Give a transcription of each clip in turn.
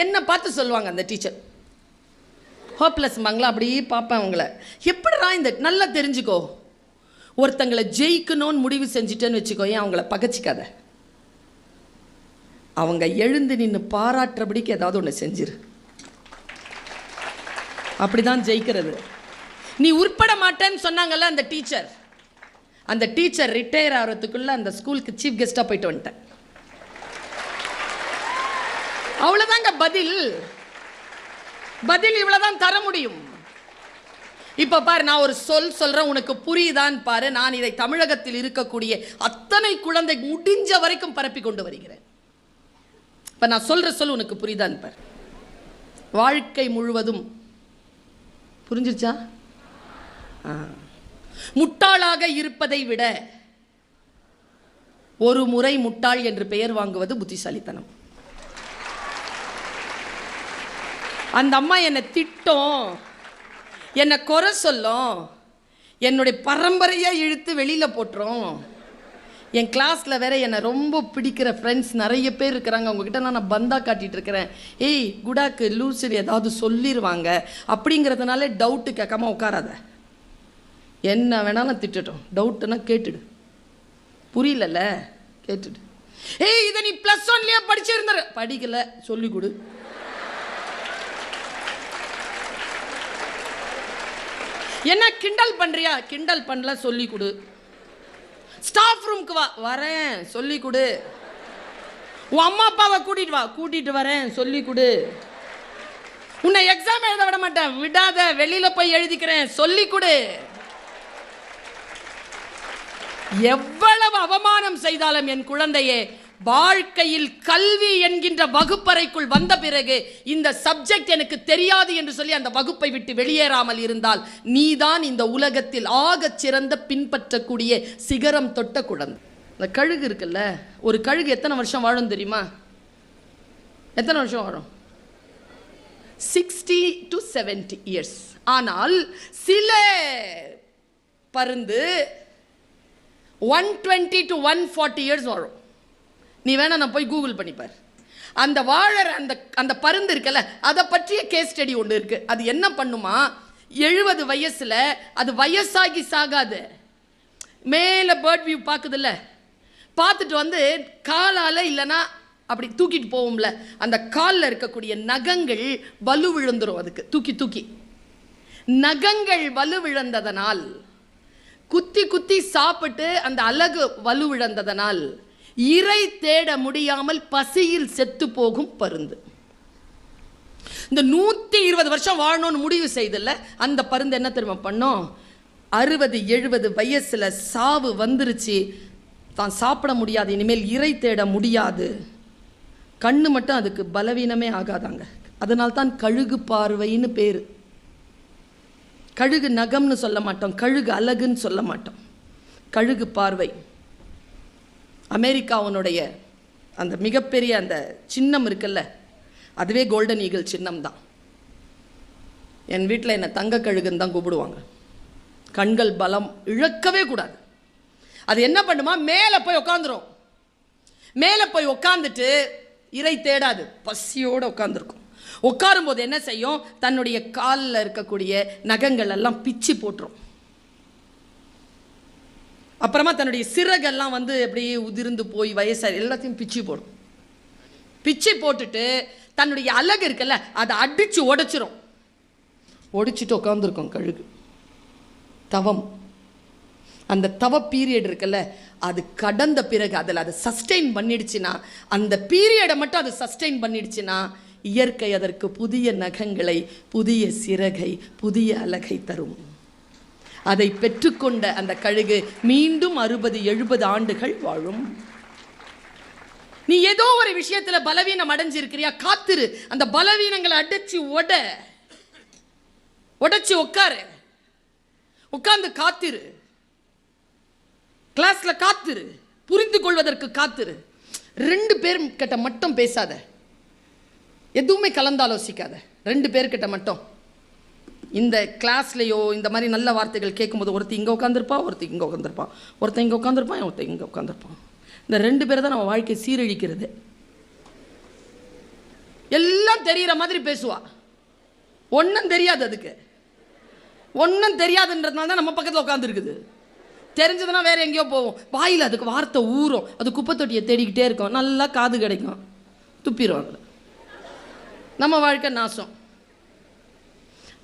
என்ன பார்த்து சொல்லுவாங்க அந்த டீச்சர், ஹோப்லெஸ் மங்களா அப்படியே பார்ப்பேன் அவங்கள. எப்படிடா இந்த நல்லா தெரிஞ்சுக்கோ, ஒருத்தங்களை ஜெயிக்கணும்னு முடிவு செஞ்சுட்டேன்னு வச்சுக்கோ, ஏன் அவங்கள பகச்சிக்காத. அவங்க எழுந்து நின்று பாராட்டுறபடிக்கு ஏதாவது ஒன்று செஞ்சிரு. அப்படிதான் ஜெயிக்கிறது. நீ உட்பட மாட்டேன்னு சொன்னாங்கல்ல அந்த டீச்சர் ரிட்டையர் ஆகிறதுக்குள்ள அந்த ஸ்கூலுக்கு சீஃப் கெஸ்டாக போயிட்டு வந்துட்டேன். அவ்வளோதாங்க பதில் இவ்வளோதான் தர முடியும். இப்போ பாரு, நான் ஒரு சொல்றேன், உனக்கு புரியுதான்னு பாரு. நான் இதை தமிழகத்தில் இருக்கக்கூடிய அத்தனை குழந்தை முடிஞ்ச வரைக்கும் பரப்பி கொண்டு வருகிறேன். இப்போ நான் சொல்ற உனக்கு புரியுதான்னு பாரு. வாழ்க்கை முழுவதும் புரிஞ்சிருச்சா? முட்டாளாக இருப்பதை விட ஒரு முறை முட்டாள் என்று பெயர் வாங்குவது புத்திசாலித்தனம். அந்த அம்மா என்னை திட்டும், என்னை குறை சொல்லும், என்னுடைய பரம்பரையாக இழுத்து வெளியில் போட்டுரும். என் கிளாஸில் வேற என்னை ரொம்ப பிடிக்கிற ஃப்ரெண்ட்ஸ் நிறைய பேர் இருக்கிறாங்க. அவங்ககிட்ட நான் பந்தா காட்டிகிட்டு இருக்கிறேன். ஏய் குடாக்கு லூசரி ஏதாவது சொல்லிடுவாங்க அப்படிங்கிறதுனால டவுட்டு கேட்காம உட்காராத. என்ன வேணாலும் திட்டட்டும், டவுட்டுன்னா கேட்டுடு. புரியலல்ல, கேட்டுடு. ஏய் இதை நீ +1லயே படிச்சிருந்த, படிக்கல சொல்லி கொடு. என்ன கிண்டல் பண்றியா? கிண்டல் பண்ணல, சொல்லி கொடு. ஸ்டாஃப் ரூமுக்கு வா, வரேன், சொல்லி கொடு. உன் அம்மா அப்பாவை கூட்டிட்டு வா, கூட்டிட்டு வரேன், சொல்லி கொடு. உன்னை எக்ஸாம் எழுத விட மாட்டேன், விடாத, வெளியில போய் எழுதிக்கிறேன், சொல்லி கொடு. எவ்வளவு அவமானம் செய்தாலும் என் குழந்தையே, வாழ்க்கையில் கல்வி என்கின்ற வகுப்பறைக்குள் வந்த பிறகு இந்த சப்ஜெக்ட் எனக்கு தெரியாது என்று சொல்லி அந்த வகுப்பை விட்டு வெளியேறாமல் இருந்தால் நீதான் இந்த உலகத்தில் ஆகச் சிறந்த பின்பற்றக்கூடிய சிகரம் தொட்ட குழந்தை. இந்த கழுகு இருக்குல்ல, ஒரு கழுகு எத்தனை வருஷம் வாழும் தெரியுமா? எத்தனை வருஷம் வாழும்? 60 to 70 years. ஆனால் சில பருந்து 120 to 140 years வாழும். நீ வேணா நான் போய் கூகுள் பண்ணிப்பார். அந்த வாழற அந்த பருந்து இருக்கல, அதை பற்றிய கேஸ் ஸ்டடி ஒன்று இருக்கு. அது என்ன பண்ணுமா, 70 வயசுல அது வயசாகி சாகாது, மேலே பேர்ட் வியூ பார்க்குதுல்ல, பார்த்துட்டு வந்து காலால் இல்லைன்னா அப்படி தூக்கிட்டு போவோம்ல, அந்த காலில் இருக்கக்கூடிய நகங்கள் வலு விழுந்துரும். அதுக்கு தூக்கி நகங்கள் வலு விழுந்ததனால், குத்தி குத்தி சாப்பிட்டு அந்த அலகு வலு விழுந்ததனால் இறை தேட முடியாமல் பசியில் செத்து போகும் பருந்து. இந்த 120 வருஷம் வாழணும்னு முடிவு செய்தல அந்த பருந்து என்ன தெரியுமா பண்ணோம்? 60-70 வயசுல சாவு வந்துருச்சு, தான் சாப்பிட முடியாது, இனிமேல் இறை தேட முடியாது, கண்ணு மட்டும் அதுக்கு பலவீனமே ஆகாதாங்க. அதனால்தான் கழுகு பார்வைன்னு பேரு. கழுகு நகம்னு சொல்ல மாட்டோம், கழுகு அழகுன்னு சொல்ல மாட்டோம், கழுகு பார்வை. அமெரிக்காவுடைய அந்த மிகப்பெரிய அந்த சின்னம் இருக்குல்ல, அதுவே கோல்டன் ஈகிள் சின்னம் தான். என் வீட்டில் என்னை தங்க கழுகுன்னு தான் கூப்பிடுவாங்க. கண்கள் பலம் இழக்கவே கூடாது. அது என்ன பண்ணுமா, மேலே போய் உட்காந்துரும். மேலே போய் உட்காந்துட்டு இறை தேடாது, பசியோடு உட்காந்துருக்கும். உட்காரும் போது என்ன செய்யும், தன்னுடைய காலில் இருக்கக்கூடிய நகங்கள் எல்லாம் பிச்சு போட்டுரும். அப்புறமா தன்னுடைய சிறகெல்லாம் வந்து அப்படியே உதிர்ந்து போய் வயசாக எல்லாத்தையும் பிச்சு போடும். பிச்சு போட்டுட்டு தன்னுடைய அழகு இருக்குல்ல, அதை அடித்து உடைச்சிரும். ஒடிச்சிட்டு உட்காந்துருக்கும் கழுகு. தவம், அந்த தவ பீரியட் இருக்குல்ல, அது கடந்த பிறகு அதில் அதை சஸ்டெயின் பண்ணிடுச்சுன்னா, அந்த பீரியடை மட்டும் அது சஸ்டெயின் பண்ணிடுச்சுன்னா இயற்கை அதற்கு புதிய நகங்களை, புதிய சிறகை, புதிய அழகை தரும். அதை பெற்றுக்கொண்ட அந்த கழுகு மீண்டும் 60-70 ஆண்டுகள் வாழும். நீ ஏதோ ஒரு விஷயத்துல பலவீனம் அடைஞ்சிருக்கிறியா, காத்திரு. அந்த பலவீனங்களை அடிச்சு உடைச்சு உட்கார்ந்து காத்திரு. கிளாஸ்ல காத்திரு, புரிந்து கொள்வதற்கு காத்திரு. 2 பேர் கிட்ட மட்டும் பேசாத, எதுவுமே கலந்தாலோசிக்காத. 2 பேர்கிட்ட மட்டும். இந்த கிளாஸ்லையோ இந்த மாதிரி நல்ல வார்த்தைகள் கேட்கும்போது ஒருத்தர் இங்கே உட்காந்துருப்பான், ஒருத்தர் இங்கே உட்காந்துருப்பான், ஒருத்தர் இங்கே உட்காந்துருப்பான், ஒருத்தர் இங்கே உட்காந்துருப்பான். இந்த 2 பேரை தான் நம்ம வாழ்க்கை சீரழிக்கிறது. எல்லாம் தெரிகிற மாதிரி பேசுவா. ஒன்றும் தெரியாது, அதுக்கு ஒன்றும் தெரியாதுன்றதுனால தான் நம்ம பக்கத்தில் உட்காந்துருக்குது. தெரிஞ்சதுன்னா வேற எங்கேயோ போவோம். வாயில் அதுக்கு வார்த்தை ஊறும். அது குப்பை தொட்டியை தேடிக்கிட்டே இருக்கும். நல்லா காது கிடைக்கும், துப்பிடும். அதில் நம்ம வாழ்க்கை நாசம்.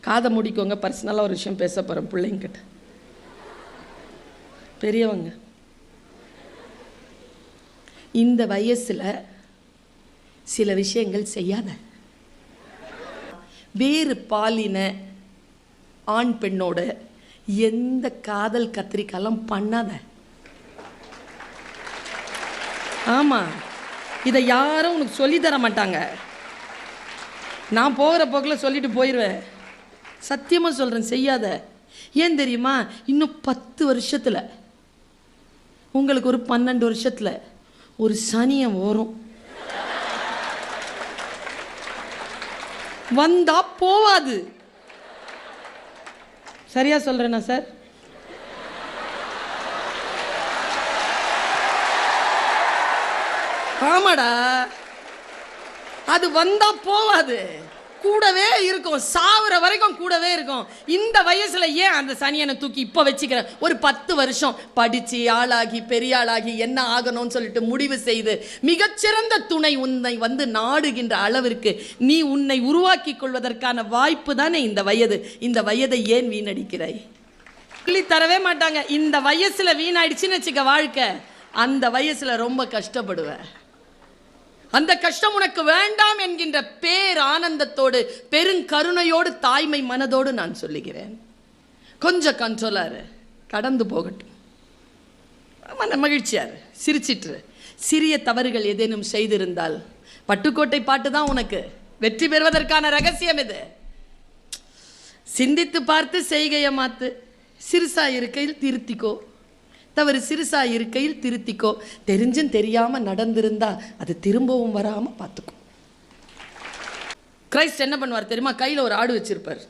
காதை முடிக்கோங்க. பர்சனலாக ஒரு விஷயம் பேச போகிறேன் பிள்ளைங்கிட்ட. பெரியவங்க, இந்த வயசில் சில விஷயங்கள் செய்யாத. வேறு பாலின ஆண் பெண்ணோட எந்த காதல் கத்திரிக்காலாம் பண்ணாத. ஆமாம், இதை யாரும் உனக்கு சொல்லி தர மாட்டாங்க. நான் போகிற போக்கில் சொல்லிட்டு போயிடுவேன். சத்தியமாக சொல்கிறேன், செய்யாத. ஏன் தெரியுமா? இன்னும் 10 வருஷத்தில், உங்களுக்கு ஒரு 12 வருஷத்தில் ஒரு சனியம் வரும். வந்தா போவாது. சரியா சொல்றேனா சார்? ஆமாடா, அது வந்தா போவாது, கூடவே இருக்கும். சாவுற வரைக்கும் கூடவே இருக்கும். இந்த வயசுல ஏன் அந்த சனியனை தூக்கி இப்ப வச்சுக்கிற? ஒரு 10 வருஷம் படிச்சு ஆளாகி பெரிய ஆளாகி என்ன ஆகணும்னு சொல்லிட்டு முடிவு செய்து மிகச்சிறந்த துணை உன்னை வந்து நாடுகின்ற அளவிற்கு நீ உன்னை உருவாக்கி கொள்வதற்கான வாய்ப்பு தானே இந்த வயது. இந்த வயதை ஏன் வீணடிக்கிறாய்? சொல்லி தரவே மாட்டாங்க. இந்த வயசுல வீணாயிடுச்சுன்னு வச்சுக்க வாழ்க்கை, அந்த வயசுல ரொம்ப கஷ்டப்படுவேன். அந்த கஷ்டம் உனக்கு வேண்டாம் என்கின்ற பேர் ஆனந்தத்தோடு பெருங்கருணையோடு தாய்மை மனதோடு நான் சொல்லுகிறேன். கொஞ்சம் கண்ட்ரோலாரு, கடந்து போகட்டும். மகிழ்ச்சியாரு, சிரிச்சிட்டு. சிறிய தவறுகள் ஏதேனும் செய்திருந்தால் பட்டுக்கோட்டை பாட்டு தான் உனக்கு வெற்றி பெறுவதற்கான ரகசியம். இது சிந்தித்து பார்த்து செய்கையை மாத்து. சிறுசா இருக்கையில் திருத்திக்கோ. தவறு சிறுசா இருக்கையில் திருத்திக்கோ. தெரிஞ்சும் தெரியாம நடந்திருந்தா அது திரும்பவும் வராம பார்த்துக்கோ. கிரைஸ்ட் என்ன பண்ணுவார் தெரியுமா? கையில் ஒரு ஆடு வச்சிருப்பார்.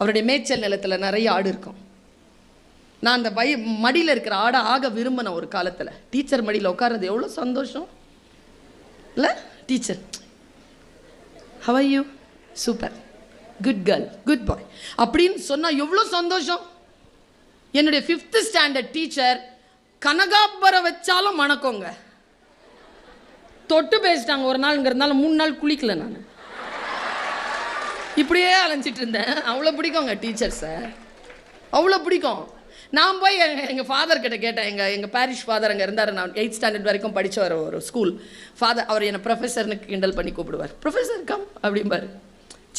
அவருடைய மேய்ச்சல் நிலத்தில் நிறைய ஆடு இருக்கும். நான் அந்த மடியில் இருக்கிற ஆடை ஆக விரும்பின ஒரு காலத்தில். டீச்சர் மடியில் உட்கார்றது எவ்வளோ சந்தோஷம் இல்லை? Teacher, how are you? Super, good girl, good boy அப்படின்னு சொன்னால் எவ்வளோ சந்தோஷம். என்னுடைய 5th ஸ்டாண்டர்ட் டீச்சர் கனகாம்பரம் வச்சாலும் மணக்கோங்க. தொட்டு பேசிட்டாங்க ஒரு நாள்ங்கிறதுனால 3 நாள் குளிக்கல. நான் இப்படியே அலைஞ்சிட்டு இருந்தேன். அவ்வளோ பிடிக்குங்க டீச்சர்ஸை, அவ்வளோ பிடிக்கும். நான் போய் எங்கள் ஃபாதர் கிட்ட கேட்டேன். எங்கள் பாரிஷ் ஃபாதர் அங்கே இருந்தார். நான் 8th ஸ்டாண்டர்ட் வரைக்கும் படித்தவர் ஒரு ஸ்கூல் ஃபாதர். அவர் என்னை ப்ரொஃபஸர்னு கிண்டல் பண்ணி கூப்பிடுவார். ப்ரொஃபஸர் கம் அப்படிம்பார்.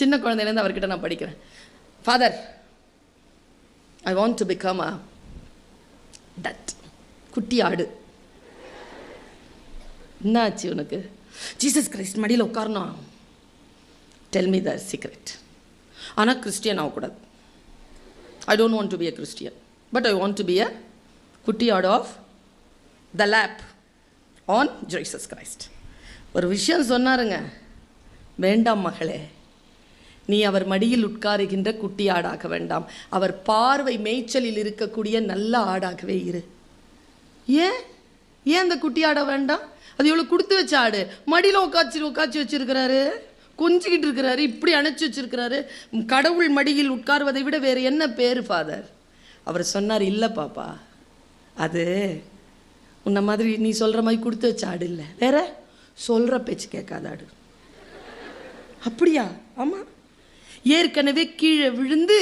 சின்ன குழந்தையிலேருந்து அவர்கிட்ட நான் படிக்கிறேன். Father, I want to become a that குட்டி ஆடு. என்ன ஆச்சு உனக்கு? ஜீசஸ் கிரைஸ்ட் மடியில் உட்காரணும். Tell me the secret. ஆனால் கிறிஸ்டியன் ஆகக்கூடாது. I don't want to be a Christian, but I want to be a குட்டி ஆடு of the lap on Jesus Christ. ஒரு விஷயம் சொன்னாருங்க. வேண்டாம் மகளே, நீ அவர் மடியில் உட்காருகின்ற குட்டி ஆடாக வேண்டாம். அவர் பார்வை மேய்ச்சலில் இருக்கக்கூடிய நல்ல ஆடாகவே இரு. ஏன் அந்த குட்டி ஆட வேண்டாம்? அது எவ்வளோ கொடுத்து வச்ச ஆடு. மடியில் உட்காச்சி வச்சிருக்கிறாரு, கொஞ்சிக்கிட்டு இருக்கிறாரு, இப்படி அணைச்சி வச்சிருக்கிறாரு. கடவுள் மடியில் உட்கார்வதை விட வேறு என்ன பேர் ஃபாதர்? அவர் சொன்னார், இல்லை பாப்பா, அது உன்ன மாதிரி நீ சொல்கிற மாதிரி கொடுத்து வச்ச ஆடு இல்லை, வேற சொல்கிற பேச்சு கேட்காத ஆடு. அப்படியா? ஆமாம். ஏற்கனவே கீழே விழுந்து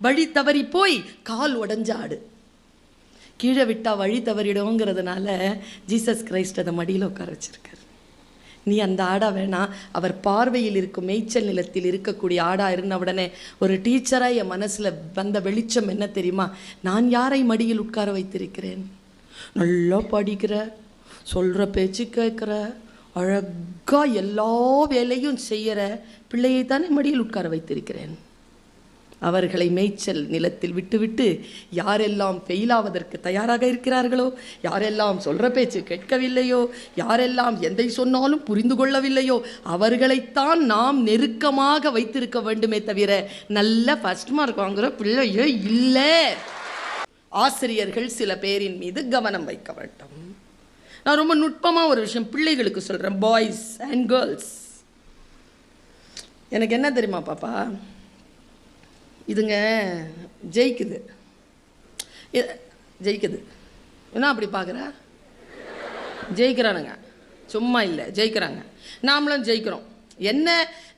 வழி தவறி போய் கால் உடஞ்ச ஆடு. கீழே விட்டா வழி தவறிடுவோங்கிறதுனால ஜீசஸ் கிரைஸ்ட் அதை மடியில் உட்கார வச்சிருக்கார். நீ அந்த ஆடா வேணாம், அவர் பார்வையில் இருக்கும் மேய்ச்சல் நிலத்தில் இருக்கக்கூடிய ஆடா இருந்த உடனே ஒரு டீச்சராக என் மனசில் வந்த வெளிச்சம் என்ன தெரியுமா? நான் யாரை மடியில் உட்கார வைத்திருக்கிறேன்? நல்லா படிக்கிற, சொல்கிற பேச்சு கேட்குற, அழகாக எல்லா வேலையும் செய்கிற பிள்ளையை தானே மடியில் உட்கார வைத்திருக்கிறேன். அவர்களை மேய்ச்சல் நிலத்தில் விட்டுவிட்டு யாரெல்லாம் ஃபெயிலாவதற்கு தயாராக இருக்கிறார்களோ, யாரெல்லாம் சொல்கிற பேச்சு கேட்கவில்லையோ, யாரெல்லாம் எதை சொன்னாலும் புரிந்து கொள்ளவில்லையோ, அவர்களைத்தான் நாம் நெருக்கமாக வைத்திருக்க வேண்டுமே தவிர நல்ல ஃபர்ஸ்ட் மார்க் வாங்குகிற பிள்ளையோ இல்லை. ஆசிரியர்கள் சில பேரின் மீது கவனம் வைக்க வேண்டும். நான் ரொம்ப நுட்பமாக ஒரு விஷயம் பிள்ளைகளுக்கு சொல்கிறேன். பாய்ஸ் அண்ட் கேர்ள்ஸ், எனக்கு என்ன தெரியுமா பாப்பா, இதுங்க ஜெயிக்குது ஜெயிக்குது. என்ன அப்படி பார்க்குற? ஜெயிக்கிறானுங்க, சும்மா இல்லை, ஜெயிக்கிறாங்க. நாமளும் ஜெயிக்கிறோம். என்ன,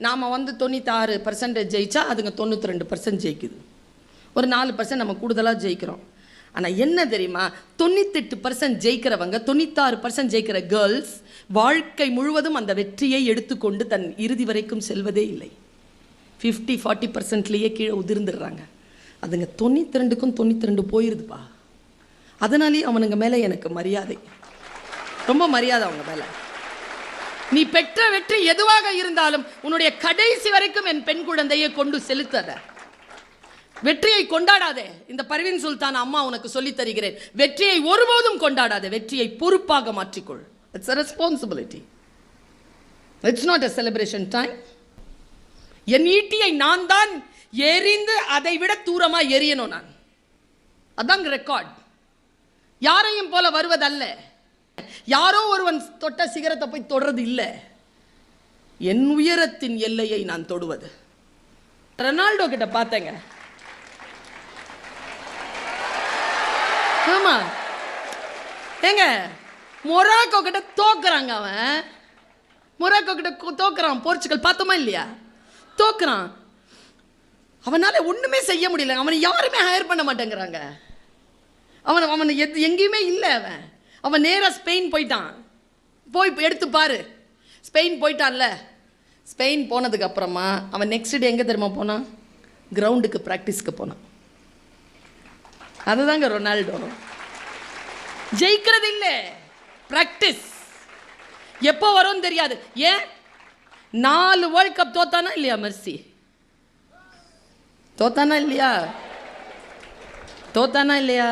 நாம் 96% ஜெயிச்சா அதுங்க 92% ஜெயிக்குது. ஒரு 4% நம்ம கூடுதலாக ஜெயிக்கிறோம். ஆனால் என்ன தெரியுமா, 98% ஜெயிக்கிறவங்க, 96% ஜெயிக்கிற கேர்ள்ஸ் வாழ்க்கை முழுவதும் அந்த வெற்றியை எடுத்துக்கொண்டு தன் இறுதி வரைக்கும் செல்வதே இல்லை. 50-40%லேயே கீழே உதிர்ந்துடுறாங்க. அதுங்க 92க்கும் 92 போயிருதுப்பா. அதனாலேயே அவனுங்க மேலே எனக்கு மரியாதை, ரொம்ப மரியாதை அவங்க மேலே. நீ பெற்ற வெற்றி எதுவாக இருந்தாலும் உன்னுடைய கடைசி வரைக்கும் என் பெண் குழந்தையை கொண்டு செலுத்தாத. வெற்றியை கொண்டாடாதே. இந்த பர்வீன் சுல்தான் அம்மா உனக்கு சொல்லித் தருகிறேன், வெற்றியை ஒருபோதும் கொண்டாடாதே. வெற்றியை பொறுப்பாக மாற்றிக்கொள். It's a responsibility. It's not a celebration time. என் ஈட்டியை நான் தான் எரிந்து அதை விட தூரமா எரியணும். நான் அதான் ரெக்கார்ட். யாரையும் போல வருவதல்ல, யாரோ ஒருவன் தொட்ட சிகரத்தை போய் தொடர்றது இல்லை. என் உயரத்தின் எல்லையை நான் தொடுவது. ரொனால்டோ கிட்ட பார்த்தேங்க. ஆமா ஏங்க, மொராக்கோ கிட்ட தோக்குறாங்க. அவன் மொராக்கோ கிட்ட தோக்குறான். போர்ச்சுகல் பார்த்தோமா இல்லையா? தோக்குறான். அவனால ஒண்ணுமே செய்ய முடியல. அவனை யாருமே ஹையர் பண்ண மாட்டேங்கிறாங்க. அவன் எங்கேயுமே இல்லை. அவன் நேராக ஸ்பெயின் போயிட்டான். போய் எடுத்து பாரு, ஸ்பெயின் போயிட்டான்ல. ஸ்பெயின் போனதுக்கு அப்புறமா அவன் நெக்ஸ்ட் டே எங்கே தெரியுமா போனான்? கிரவுண்டுக்கு ப்ராக்டிஸ்க்கு போனான். அதுதாங்க ரொனால்டோ. ஜெயிக்கிறது இல்லை, ப்ராக்டிஸ். எப்போ வரும் தெரியாது. ஏன் 4 வேர்ல்ட் கப் தோத்தானா இல்லையா? மெர்சி தோத்தானா இல்லையா? தோத்தானா இல்லையா?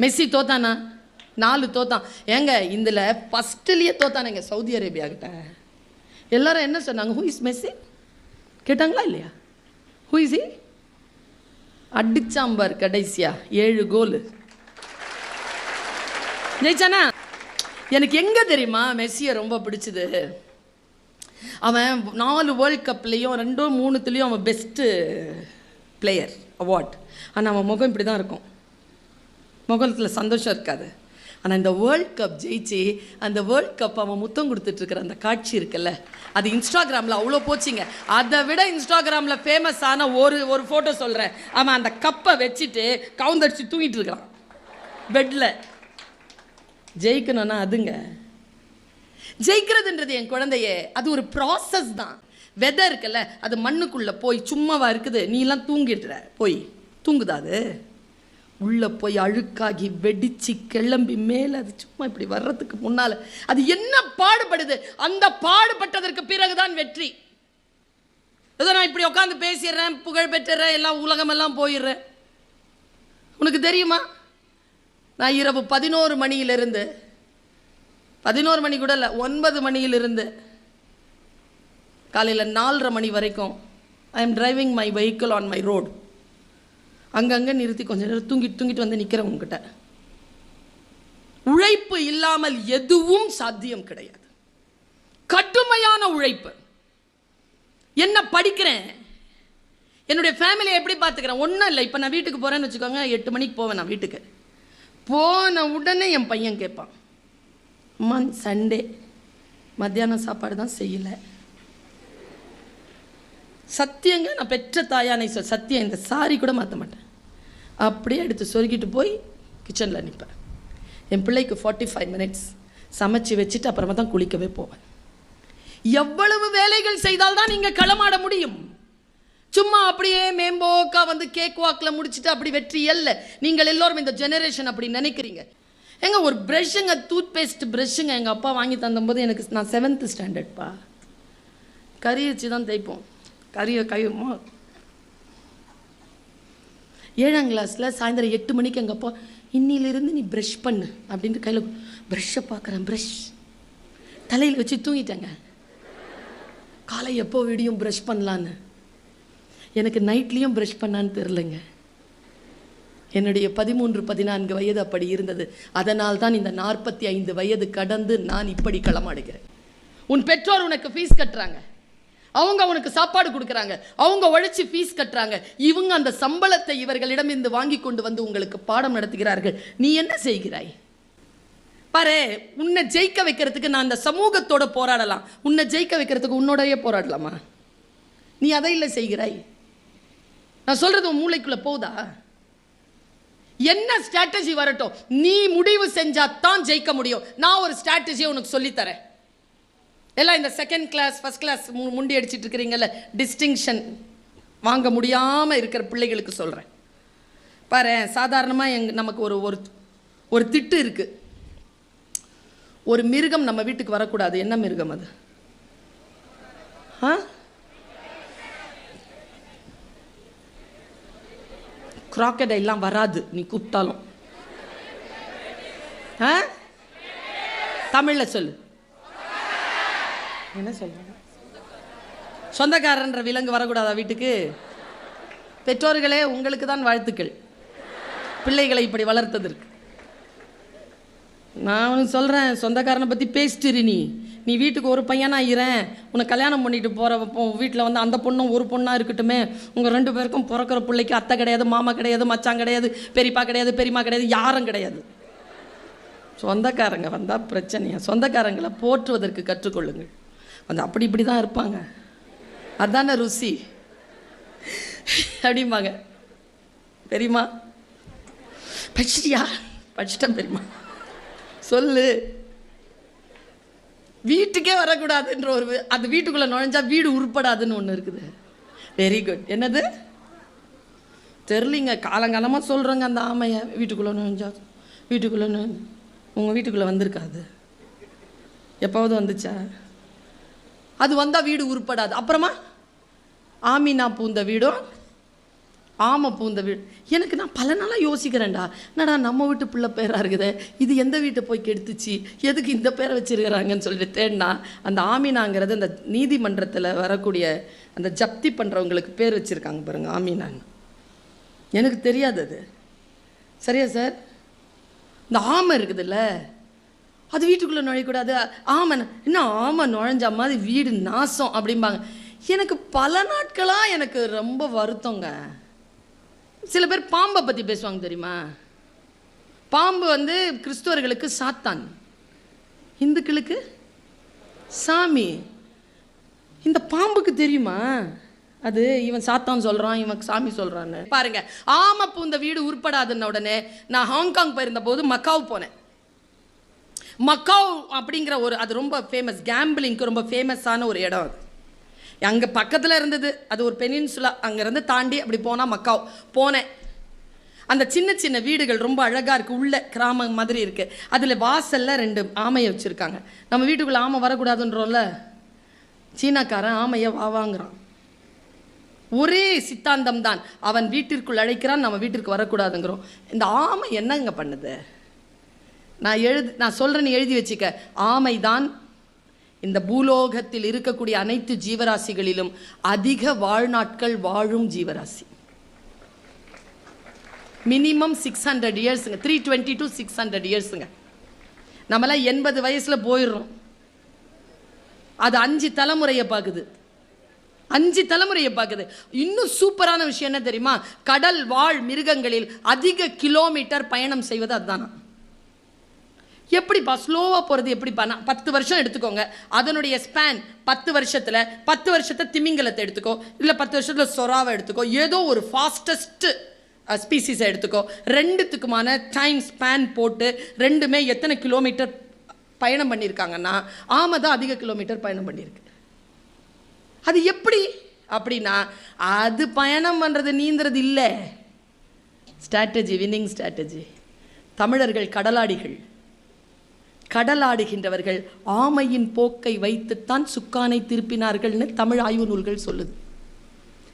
மெஸ்ஸி தோத்தானா? 4 தோத்தான். ஏங்க இதில் ஃபஸ்ட்லேயே தோத்தானுங்க சவுதி அரேபியா கிட்ட. எல்லாரும் என்ன சொன்னாங்க? ஹூ இஸ் மெஸ்ஸி கேட்டாங்களா இல்லையா? Who is he? அடிச்சாம்பார் கடைசியா 7 கோல் ஜெயிச்சானா. எனக்கு எங்கே தெரியுமா மெஸ்ஸியை ரொம்ப பிடிச்சது? அவன் 4 வேர்ல்ட் கப்லேயும் 2-3த்துலேயும் அவன் பெஸ்ட்டு பிளேயர் அவார்ட். ஆனால் அவன் முகம் இப்படி தான் இருக்கும், முகத்தில் சந்தோஷம் இருக்காது. ஆனால் இந்த வேர்ல்ட் கப் ஜெயிச்சு அந்த வேர்ல்ட் கப் அவன் முத்தம் கொடுத்துட்ருக்கிற அந்த காட்சி இருக்குல்ல, அது இன்ஸ்டாகிராமில் அவ்வளோ போச்சுங்க. அதை விட இன்ஸ்டாகிராமில் ஃபேமஸ் ஆன ஒரு ஃபோட்டோ சொல்கிறேன். அவன் அந்த கப்பை வச்சுட்டு கவுந்தடிச்சு தூங்கிட்டு இருக்கான் பெட்டில். ஜெயிக்கணும்னா அதுங்க ஜெயிக்கிறதுன்றது என் குழந்தையே, அது ஒரு ப்ராசஸ் தான். வெதை இருக்குல்ல, அது மண்ணுக்குள்ளே போய் சும்மாவா இருக்குது? நீலாம் தூங்கிடுற, போய் தூங்குதா? அது உள்ளே போய் அழுக்காகி வெடிச்சு கிளம்பி மேலே அது சும்மா இப்படி வர்றதுக்கு முன்னால் அது என்ன பாடுபடுது. அந்த பாடுபட்டதற்கு பிறகுதான் வெற்றி. ஏதோ நான் இப்படி உட்காந்து பேசிடுறேன், புகழ் பெற்றுறேன், எல்லாம் உலகமெல்லாம் போயிடுறேன். உனக்கு தெரியுமா, நான் இரவு 11 மணியிலிருந்து 11 மணி கூட இல்லை, 9 மணியிலிருந்து காலையில் 4:30 மணி வரைக்கும் I am driving my vehicle on my road. அங்கங்கே நிறுத்தி கொஞ்சம் நேரம் தூங்கிட்டு வந்து நிற்கிறேன் உங்ககிட்ட. உழைப்பு இல்லாமல் எதுவும் சாத்தியம் கிடையாது. கடுமையான உழைப்பு. என்ன படிக்கிறேன், என்னுடைய ஃபேமிலியை எப்படி பார்த்துக்கிறேன்? ஒன்றும் இல்லை. இப்போ நான் வீட்டுக்கு போகிறேன்னு வச்சுக்கோங்க, 8 மணிக்கு போவேன். நான் வீட்டுக்கு போன உடனே என் பையன் கேட்பான், அம்மா சண்டே மத்தியானம் சாப்பாடு தான் செய்யலை. சத்தியங்க, நான் பெற்ற தாயானை சத்தியம், இந்த சாரி கூட மாற்ற மாட்டேன். அப்படியே எடுத்து சொருகிட்டு போய் கிச்சனில் நிற்பேன். என் பிள்ளைக்கு 45 மினிட்ஸ் சமைச்சு வச்சுட்டு அப்புறமா தான் குளிக்கவே போவேன். எவ்வளவு வேலைகள் செய்தால்தான் நீங்கள் களமாட முடியும். சும்மா அப்படியே மேம்போக்கா வந்து கேக் வாக்கில் முடிச்சுட்டு அப்படி வெற்றி அல்ல. நீங்கள் எல்லோரும் இந்த ஜெனரேஷன் அப்படி நினைக்கிறீங்க. எங்க ஒரு ப்ரஷ்ஷுங்க, டூத் பேஸ்ட் ப்ரஷ்ஷுங்க எங்கள் அப்பா வாங்கி தந்தபோது நான் 7th ஸ்டாண்டர்ட்ப்பா. கறி வச்சு தான் தேய்ப்போம். கறியை கையுமா 7ஆம் கிளாஸில் சாயந்தரம் 8 மணிக்கு எங்கள் அப்பா, இன்னிலிருந்து நீ ப்ரஷ் பண்ணு அப்படின்ட்டு கையில் ப்ரஷ்ஷை பார்க்குறேன். ப்ரஷ் தலையில் வச்சு தூங்கிட்டேங்க. காலை எப்போ விடியும் ப்ரஷ் பண்ணலான்னு. எனக்கு நைட்லேயும் ப்ரஷ் பண்ணான்னு தெரிலங்க. என்னுடைய 13-14 வயது அப்படி இருந்தது. அதனால் தான் இந்த 45 வயது கடந்து நான் இப்படி களமாடுகிறேன். உன் பெற்றோர் உனக்கு ஃபீஸ் கட்டுறாங்க, அவங்க அவனுக்கு சாப்பாடு கொடுக்குறாங்க, அவங்க உழைச்சி ஃபீஸ் கட்டுறாங்க, இவங்க அந்த சம்பளத்தை இவர்களிடம் இருந்து வாங்கி கொண்டு வந்து உங்களுக்கு பாடம் நடத்துகிறார்கள். நீ என்ன செய்கிறாய் பாரு. உன்னை ஜெயிக்க வைக்கிறதுக்கு நான் அந்த சமூகத்தோட போராடலாம், உன்னை ஜெயிக்க வைக்கிறதுக்கு உன்னோடய போராடலாமா? நீ அதை இல்லை செய்கிறாய். நான் சொல்றது உன் மூளைக்குள்ள போதா? என்ன ஸ்ட்ராட்டஜி வரட்டும், நீ முடிவு செஞ்சா தான் ஜெயிக்க முடியும். நான் ஒரு ஸ்ட்ராட்டஜியை உனக்கு சொல்லித்தரேன். எல்லாம் இந்த செகண்ட் கிளாஸ் ஃபர்ஸ்ட் கிளாஸ் முண்டி அடிச்சிட்டு இருக்கிறீங்கல்ல, டிஸ்டிங்ஷன் வாங்க முடியாமல் இருக்கிற பிள்ளைகளுக்கு சொல்கிறேன் பாரு. சாதாரணமாக நமக்கு ஒரு திட்டு இருக்கு. ஒரு மிருகம் நம்ம வீட்டுக்கு வரக்கூடாது. என்ன மிருகம் அது? கிராக்கடைல்லாம் வராது நீ கூப்பிட்டாலும். தமிழ்ல சொல்லு. என்ன சொல்றாங்க? சொந்தக்காரன்ற விலங்கு வரக்கூடாதா வீட்டுக்கு? பெற்றோர்களே, உங்களுக்கு தான் வாழ்த்துக்கள் பிள்ளைகளை இப்படி வளர்த்ததற்கு. நான் சொல்கிறேன், சொந்தக்காரனை பற்றி பேசிட்டு நீ வீட்டுக்கு ஒரு பையனா இரேன், உன்னை கல்யாணம் பண்ணிட்டு போகிற வீட்டில் வந்து அந்த பொண்ணும் ஒரு பொண்ணாக இருக்கட்டுமே, உங்கள் 2 பேருக்கும் பிறக்கிற பிள்ளைக்கு அத்தை கிடையாது, மாமா கிடையாது, மச்சான் கிடையாது, பெரியப்பா கிடையாது, பெரியம்மா கிடையாது, யாரும் கிடையாது. சொந்தக்காரங்க வந்தால் பிரச்சனையா? சொந்தக்காரங்களை போற்றுவதற்கு கற்றுக்கொள்ளுங்கள். வந்து அப்படி இப்படி தான் இருப்பாங்க, அதான ருசி அப்படிம்பாங்க. பெரியம்மா படிச்சிட்டியா? படிச்சிட்டேன் பெரியம்மா. சொல்லு. வீட்டுக்கே வரக்கூடாதுன்ற அது வீட்டுக்குள்ளே நுழைஞ்சா வீடு உருப்படாதுன்னு ஒன்று இருக்குது. Very good. என்னது தெரிலிங்க, காலங்காலமாக சொல்கிறேங்க. அந்த ஆமையை வீட்டுக்குள்ளே நுழைஞ்சா உங்கள் வீட்டுக்குள்ளே வந்திருக்காது, எப்போவது வந்துச்சா? அது வந்தால் வீடு உருப்படாது. அப்புறமா ஆமினா பூந்த வீடும் ஆமை பூந்த வீடு. எனக்கு நான் பல நாளாக யோசிக்கிறேன்டா, என்னடா நம்ம வீட்டு பிள்ளை பேராக இருக்குது, இது எந்த வீட்டை போய் கெடுத்துச்சு, எதுக்கு இந்த பேரை வச்சுருக்கிறாங்கன்னு சொல்லிட்டு தேடினா அந்த ஆமினாங்கிறது அந்த நீதிமன்றத்தில் வரக்கூடிய அந்த ஜப்தி பண்ணுறவங்களுக்கு பேர் வச்சுருக்காங்க பாருங்க, ஆமினான்னு. எனக்கு தெரியாது அது. சரியா சார்? இந்த ஆமை இருக்குதுல்ல, அது வீட்டுக்குள்ளே நுழையக்கூடாது. ஆமை இன்னும் ஆமை நுழைஞ்ச மாதிரி வீடு நாசம் அப்படிம்பாங்க. எனக்கு பல நாட்களாக எனக்கு ரொம்ப வருத்தங்க. சில பேர் பாம்பை பற்றி பேசுவாங்க தெரியுமா? பாம்பு வந்து கிறிஸ்துவர்களுக்கு சாத்தான், இந்துக்களுக்கு சாமி. இந்த பாம்புக்கு தெரியுமா அது இவன் சாத்தான் சொல்கிறான், இவன் சாமி சொல்கிறான்னு? பாருங்க, ஆமை பூந்த வீடு உருப்படாதுன்ன உடனே நான் ஹாங்காங் போயிருந்த போது மக்காவ் போனேன். மக்காவ் அப்படிங்கிற அது ரொம்ப ஃபேமஸ், கேம்பிளிங்க்கு ரொம்ப ஃபேமஸான ஒரு இடம். அது அங்கே பக்கத்தில் இருந்தது, அது ஒரு பெனின்சுலா. அங்கேருந்து தாண்டி அப்படி போனால் மக்காவ் போனேன். அந்த சின்ன சின்ன வீடுகள் ரொம்ப அழகாக இருக்குது, உள்ள கிராமம் மாதிரி இருக்குது. அதில் வாசலில் 2 ஆமையை வச்சுருக்காங்க. நம்ம வீட்டுக்குள்ளே ஆமை வரக்கூடாதுன்றோம்ல, சீனாக்காரன் ஆமையை வாங்குறான். ஒரே சித்தாந்தம் தான், அவன் வீட்டிற்குள் அழைக்கிறான், நம்ம வீட்டிற்கு வரக்கூடாதுங்கிறோம். இந்த ஆமை என்னங்க பண்ணுது? நான் சொல்கிறேன்னு எழுதி வச்சுக்க. ஆமை தான் இந்த பூலோகத்தில் இருக்கக்கூடிய அனைத்து ஜீவராசிகளிலும் அதிக வாழ்நாட்கள் வாழும் ஜீவராசி. Minimum 600 இயர்ஸுங்க, 320 to 600 இயர்ஸுங்க. நம்மளாம் 80 வயசில் போயிடுறோம். அது 5 தலைமுறையை பார்க்குது, 5 தலைமுறையை பார்க்குது. இன்னும் சூப்பரான விஷயம் என்ன தெரியுமா? கடல் வாழ் மிருகங்களில் அதிக கிலோமீட்டர் பயணம் செய்வது அதுதானா. எப்படிப்பா ஸ்லோவாக போகிறது? எப்படிப்பா? 10 வருஷம் எடுத்துக்கோங்க, அதனுடைய ஸ்பேன் 10 வருஷத்தில் 10 வருஷத்தை திமிங்கலத்தை எடுத்துக்கோ, இல்லை 10 வருஷத்தில் சொராவை எடுத்துக்கோ, ஏதோ ஒரு ஃபாஸ்டஸ்ட் ஸ்பீசிஸை எடுத்துக்கோ. 2த்துக்குமான டைம் ஸ்பேன் போட்டு 2மே எத்தனை கிலோமீட்டர் பயணம் பண்ணியிருக்காங்கன்னா, ஆமை தான் அதிக கிலோமீட்டர் பயணம் பண்ணியிருக்கு. அது எப்படி அப்படின்னா, அது பயணம் பண்ணுறது நீந்துறது இல்லை, ஸ்ட்ராட்டஜி, வின்னிங் ஸ்ட்ராட்டஜி. தமிழர்கள் கடலாடிகள், கடலாடுகின்றவர்கள் ஆமையின் போக்கை வைத்துத்தான் சுக்கானை திருப்பினார்கள்னு தமிழ் ஆய்வு நூல்கள் சொல்லுது.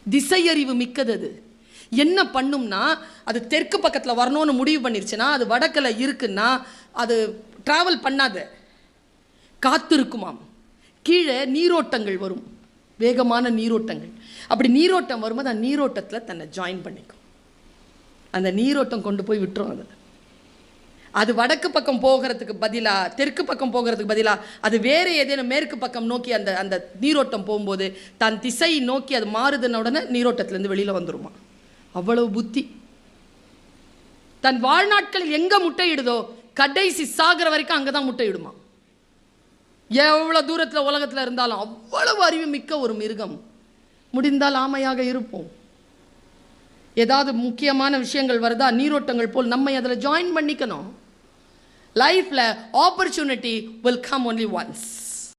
திசையறிவு மிக்கது. அது என்ன பண்ணும்னா, அது தெற்கு பக்கத்தில் வரணும்னு முடிவு பண்ணிருச்சுன்னா, அது வடக்கில் இருக்குன்னா அது டிராவல் பண்ணாது, காத்திருக்குமாம். கீழே நீரோட்டங்கள் வரும், வேகமான நீரோட்டங்கள். அப்படி நீரோட்டம் வரும்போது அந்த நீரோட்டத்தில் தன்னை ஜாயின் பண்ணிக்கும். அந்த நீரோட்டம் கொண்டு போய் விட்டுரும். அது அது வடக்கு பக்கம் போகிறதுக்கு பதிலாக, தெற்கு பக்கம் போகிறதுக்கு பதிலாக அது வேறு ஏதேனும் மேற்கு பக்கம் நோக்கி அந்த அந்த நீரோட்டம் போகும்போது தன் திசை நோக்கி அது மாறுதுன உடனே நீரோட்டத்திலேருந்து வெளியில் வந்துருமா. அவ்வளவு புத்தி. தன் வாழ்நாட்களில் எங்கே முட்டையிடுதோ கடைசி சாகிற வரைக்கும் அங்கே தான் முட்டையிடுமா. எவ்வளோ தூரத்தில் உலகத்தில் இருந்தாலும் அவ்வளவு அறிவு மிக்க ஒரு மிருகம். முடிந்தால் ஆமையாக இருப்போம். ஏதாவது முக்கியமான விஷயங்கள் வருதா, நீரோட்டங்கள் போல் நம்மை அதில் ஜாயின் பண்ணிக்கணும். லைஃப்பில் opportunity will come only once.